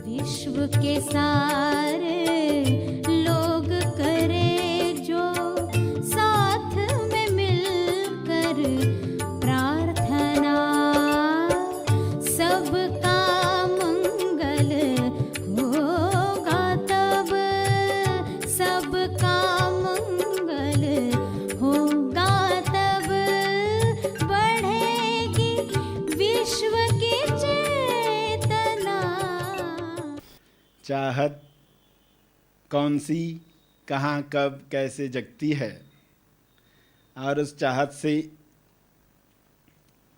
विश्व के सारे लोग करे जो साथ में मिलकर प्रार्थना, सबका मंगल होगा तब, सबका मंगल होगा तब, बढ़ेगी विश्व की चेतना। चाहत कौन सी, कहाँ, कब, कैसे जगती है, और उस चाहत से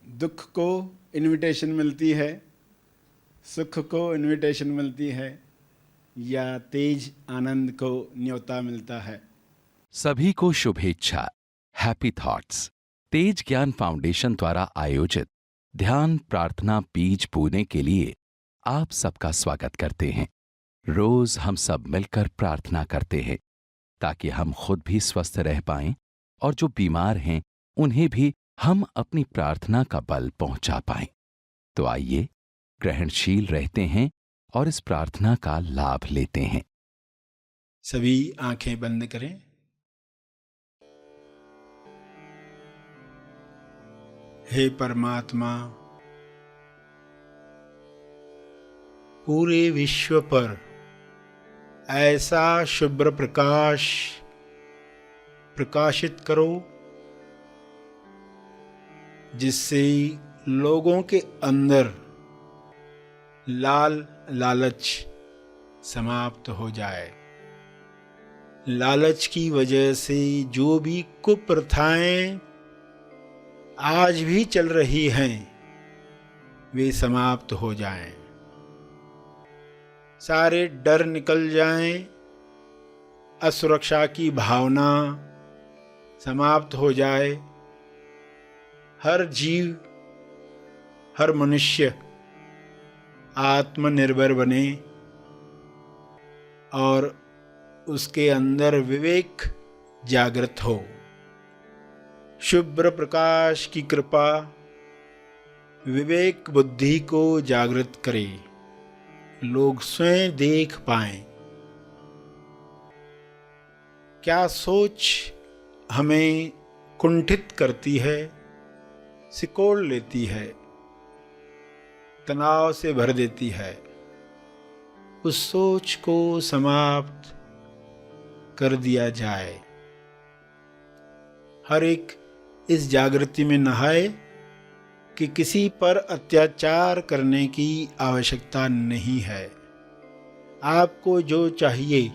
दुख को इनविटेशन मिलती है, सुख को इनविटेशन मिलती है, या तेज आनंद को न्योता मिलता है। सभी को शुभेच्छा। हैप्पी थॉट्स तेज ज्ञान फाउंडेशन द्वारा आयोजित ध्यान प्रार्थना बीज बोने के लिए आप सबका स्वागत करते हैं। रोज हम सब मिलकर प्रार्थना करते हैं ताकि हम खुद भी स्वस्थ रह पाएं और जो बीमार हैं उन्हें भी हम अपनी प्रार्थना का बल पहुंचा पाएं। तो आइए ग्रहणशील रहते हैं और इस प्रार्थना का लाभ लेते हैं। सभी आंखें बंद करें। हे परमात्मा, पूरे विश्व पर ऐसा शुभ्र प्रकाश प्रकाशित करो जिससे लोगों के अंदर लालच समाप्त हो जाए। लालच की वजह से जो भी कुप्रथाएं आज भी चल रही हैं वे समाप्त हो जाएं। सारे डर निकल जाएं, असुरक्षा की भावना समाप्त हो जाए। हर जीव, हर मनुष्य आत्मनिर्भर बने और उसके अंदर विवेक जागृत हो। शुभ्र प्रकाश की कृपा विवेक बुद्धि को जागृत करे, लोग स्वयं देख पाएं क्या सोच हमें कुंठित करती है, सिकोड़ लेती है, तनाव से भर देती है। उस सोच को समाप्त कर दिया जाए। हर एक इस जागृति में नहाए कि किसी पर अत्याचार करने की आवश्यकता नहीं है। आपको जो चाहिए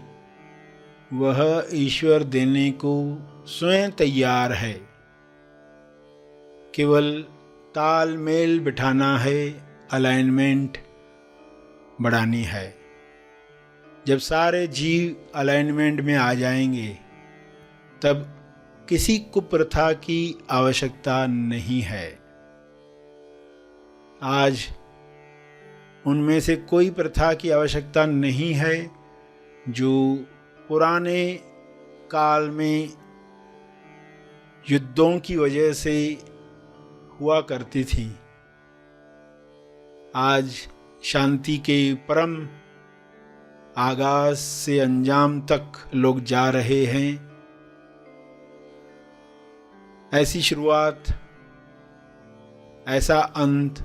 वह ईश्वर देने को स्वयं तैयार है। केवल तालमेल बिठाना है, अलाइनमेंट बढ़ानी है। जब सारे जीव अलाइनमेंट में आ जाएंगे तब किसी कुप्रथा की आवश्यकता नहीं है। आज उनमें से कोई प्रथा की आवश्यकता नहीं है जो पुराने काल में युद्धों की वजह से हुआ करती थी। आज शांति के परम आगाज से अंजाम तक लोग जा रहे हैं। ऐसी शुरुआत, ऐसा अंत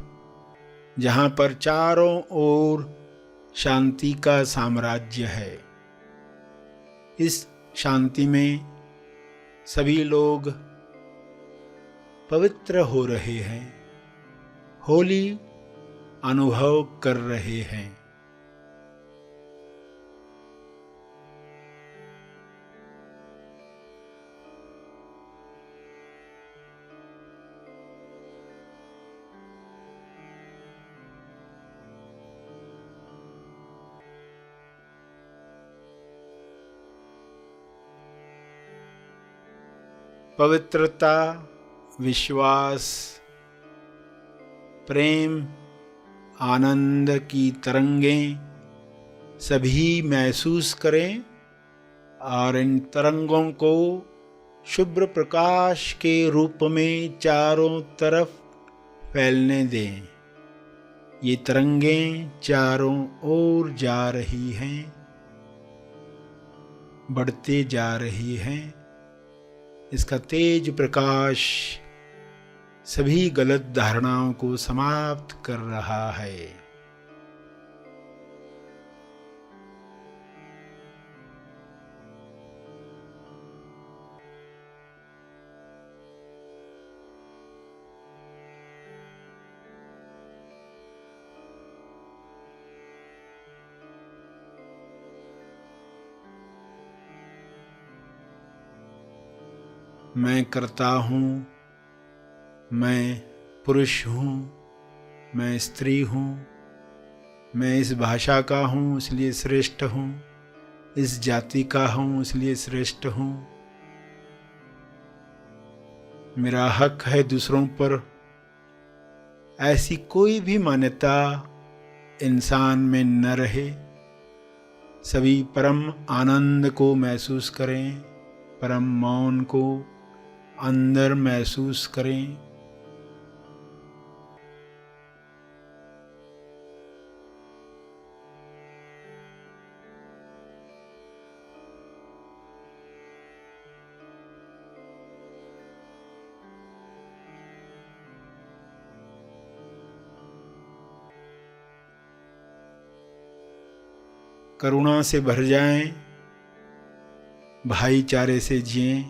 जहाँ पर चारों ओर शांति का साम्राज्य है। इस शांति में सभी लोग पवित्र हो रहे हैं, होली अनुभव कर रहे हैं। पवित्रता, विश्वास, प्रेम, आनंद की तरंगें सभी महसूस करें और इन तरंगों को शुभ्र प्रकाश के रूप में चारों तरफ फैलने दें। ये तरंगें चारों ओर जा रही हैं, बढ़ते जा रही हैं। इसका तेज प्रकाश सभी गलत धारणाओं को समाप्त कर रहा है। मैं करता हूँ, मैं पुरुष हूँ, मैं स्त्री हूँ, मैं इस भाषा का हूँ इसलिए श्रेष्ठ हूँ, इस जाति का हूँ इसलिए श्रेष्ठ हूँ। मेरा हक है दूसरों पर। ऐसी कोई भी मान्यता इंसान में न रहे। सभी परम आनंद को महसूस करें, परम मौन को अंदर महसूस करें। करुणा से भर जाएं, भाईचारे से जिएं।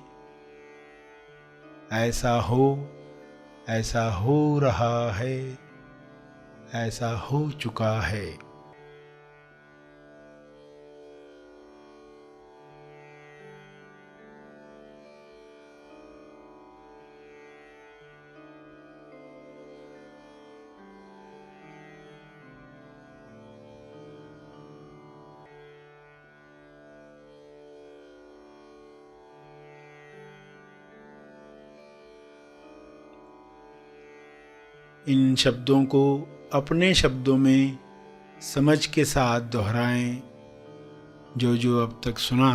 ऐसा हो रहा है, ऐसा हो चुका है। इन शब्दों को अपने शब्दों में समझ के साथ दोहराएं। जो अब तक सुना,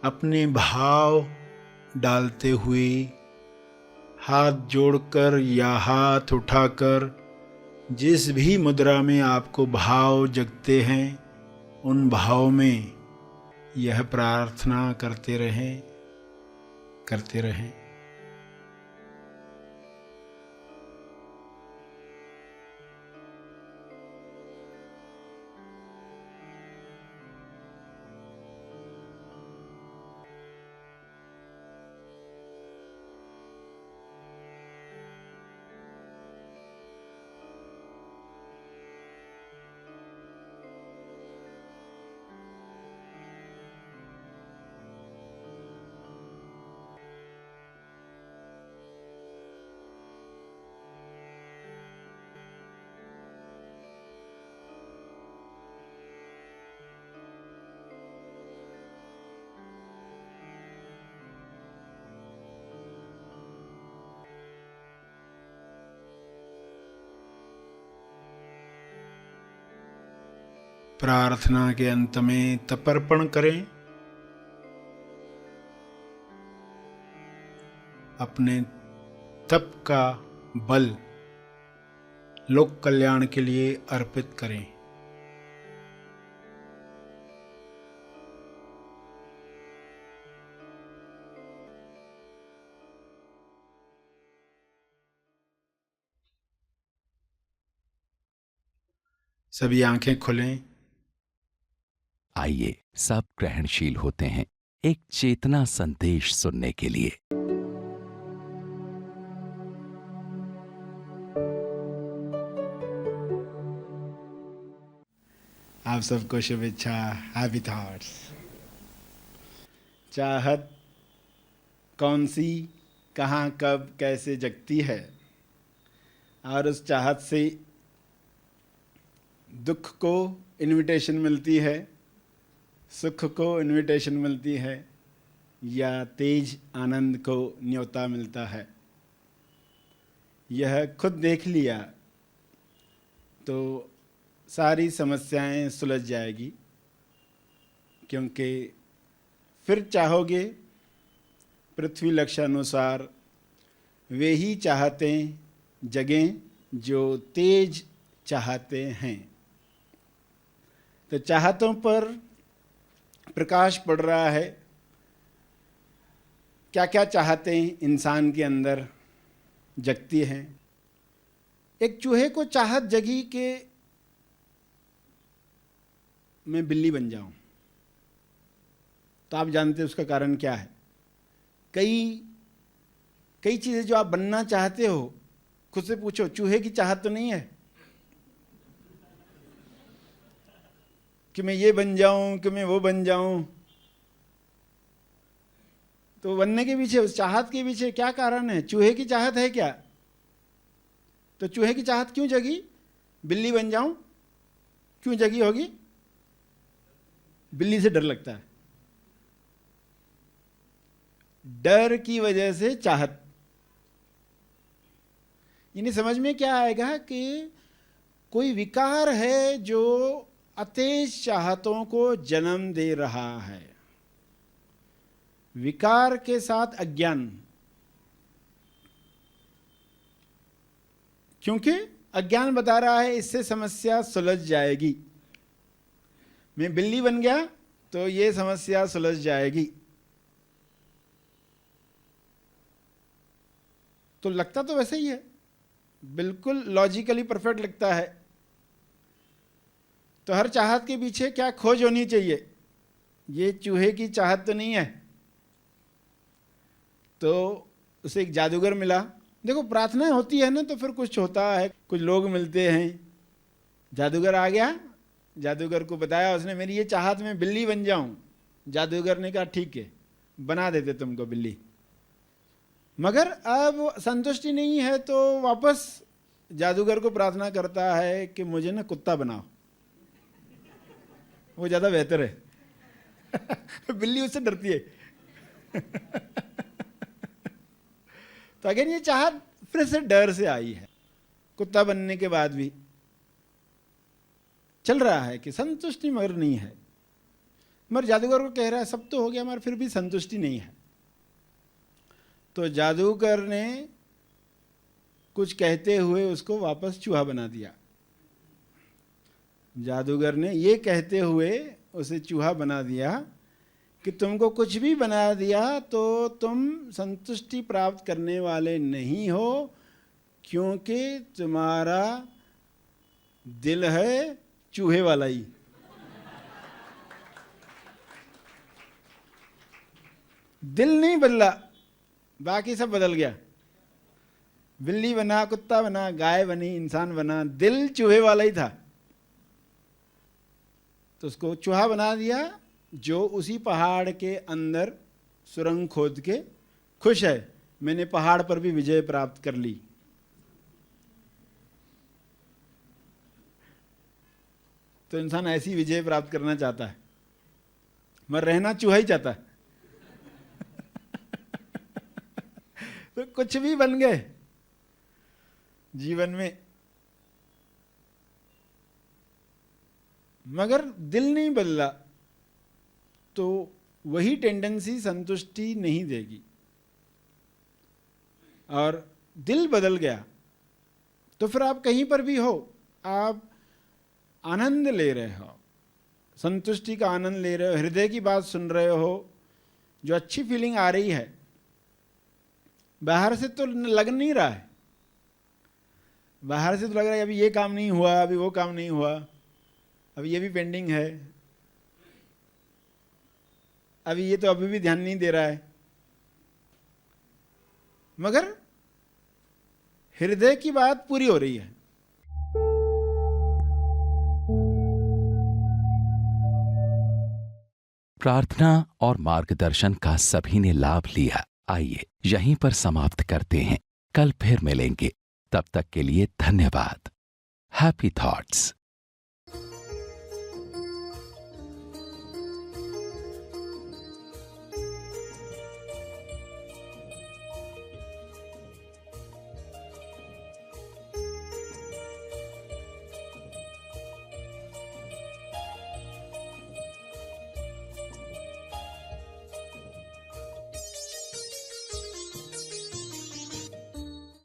अपने भाव डालते हुए हाथ जोड़कर या हाथ उठाकर जिस भी मुद्रा में आपको भाव जगते हैं, उन भाव में यह प्रार्थना करते रहें। प्रार्थना के अंत में तर्पण करें। अपने तप का बल लोक कल्याण के लिए अर्पित करें। सभी आंखें खुलें। आइए सब ग्रहणशील होते हैं एक चेतना संदेश सुनने के लिए। आप सबको शुभेच्छा, हैप्पी थॉट्स। चाहत कौन सी, कहाँ, कब, कैसे जगती है, और उस चाहत से दुख को इनविटेशन मिलती है, सुख को इनविटेशन मिलती है, या तेज आनंद को न्योता मिलता है। यह खुद देख लिया तो सारी समस्याएं सुलझ जाएगी, क्योंकि फिर चाहोगे पृथ्वी लक्ष्य अनुसार वे ही चाहतें जगें जो तेज चाहते हैं। तो चाहतों पर प्रकाश पड़ रहा है। क्या क्या चाहते हैं इंसान के अंदर जगती हैं। एक चूहे को चाहत जगी कि मैं बिल्ली बन जाऊं। तो आप जानते हैं उसका कारण क्या है। कई चीज़ें जो आप बनना चाहते हो, खुद से पूछो, चूहे की चाहत तो नहीं है कि मैं ये बन जाऊं, कि मैं वो बन जाऊं। तो बनने के पीछे, उस चाहत के पीछे क्या कारण है? चूहे की चाहत है क्या? तो चूहे की चाहत क्यों जगी? बिल्ली बन जाऊं क्यों जगी होगी? बिल्ली से डर लगता है। डर की वजह से चाहत। यानी समझ में क्या आएगा कि कोई विकार है जो अतेज चाहतों को जन्म दे रहा है। विकार के साथ अज्ञान, क्योंकि अज्ञान बता रहा है इससे समस्या सुलझ जाएगी। मैं बिल्ली बन गया तो ये समस्या सुलझ जाएगी। तो लगता तो वैसे ही है, बिल्कुल लॉजिकली परफेक्ट लगता है। तो हर चाहत के पीछे क्या खोज होनी चाहिए? ये चूहे की चाहत तो नहीं है। तो उसे एक जादूगर मिला। देखो, प्रार्थना होती है ना तो फिर कुछ होता है, कुछ लोग मिलते हैं। जादूगर आ गया, जादूगर को बताया उसने, मेरी ये चाहत में बिल्ली बन जाऊं। जादूगर ने कहा ठीक है, बना देते तुमको बिल्ली। मगर अब संतुष्टि नहीं है तो वापस जादूगर को प्रार्थना करता है कि मुझे ना कुत्ता बनाओ, वो ज़्यादा बेहतर है। बिल्ली उससे डरती है। तो अगर ये चाहत फिर से डर से आई है। कुत्ता बनने के बाद भी चल रहा है कि संतुष्टि मगर नहीं है। मगर जादूगर को कह रहा है सब तो हो गया मगर फिर भी संतुष्टि नहीं है। तो जादूगर ने कुछ कहते हुए उसको वापस चूहा बना दिया। जादूगर ने ये कहते हुए उसे चूहा बना दिया कि तुमको कुछ भी बना दिया तो तुम संतुष्टि प्राप्त करने वाले नहीं हो, क्योंकि तुम्हारा दिल है चूहे वाला ही। दिल नहीं बदला, बाकी सब बदल गया। बिल्ली बना, कुत्ता बना, गाय बनी, इंसान बना, दिल चूहे वाला ही था। तो उसको चूहा बना दिया जो उसी पहाड़ के अंदर सुरंग खोद के खुश है, मैंने पहाड़ पर भी विजय प्राप्त कर ली। तो इंसान ऐसी विजय प्राप्त करना चाहता है, मगर रहना चूहा ही चाहता है। तो कुछ भी बन गए जीवन में, मगर दिल नहीं बदला तो वही टेंडेंसी संतुष्टि नहीं देगी। और दिल बदल गया तो फिर आप कहीं पर भी हो, आप आनंद ले रहे हो, संतुष्टि का आनंद ले रहे हो, हृदय की बात सुन रहे हो, जो अच्छी फीलिंग आ रही है। बाहर से तो लग नहीं रहा है, बाहर से तो लग रहा है अभी ये काम नहीं हुआ, अभी वो काम नहीं हुआ, अभी ये भी पेंडिंग है, अभी ये तो अभी भी ध्यान नहीं दे रहा है। मगर हृदय की बात पूरी हो रही है। प्रार्थना और मार्गदर्शन का सभी ने लाभ लिया। आइए यहीं पर समाप्त करते हैं, कल फिर मिलेंगे। तब तक के लिए धन्यवाद। Happy thoughts.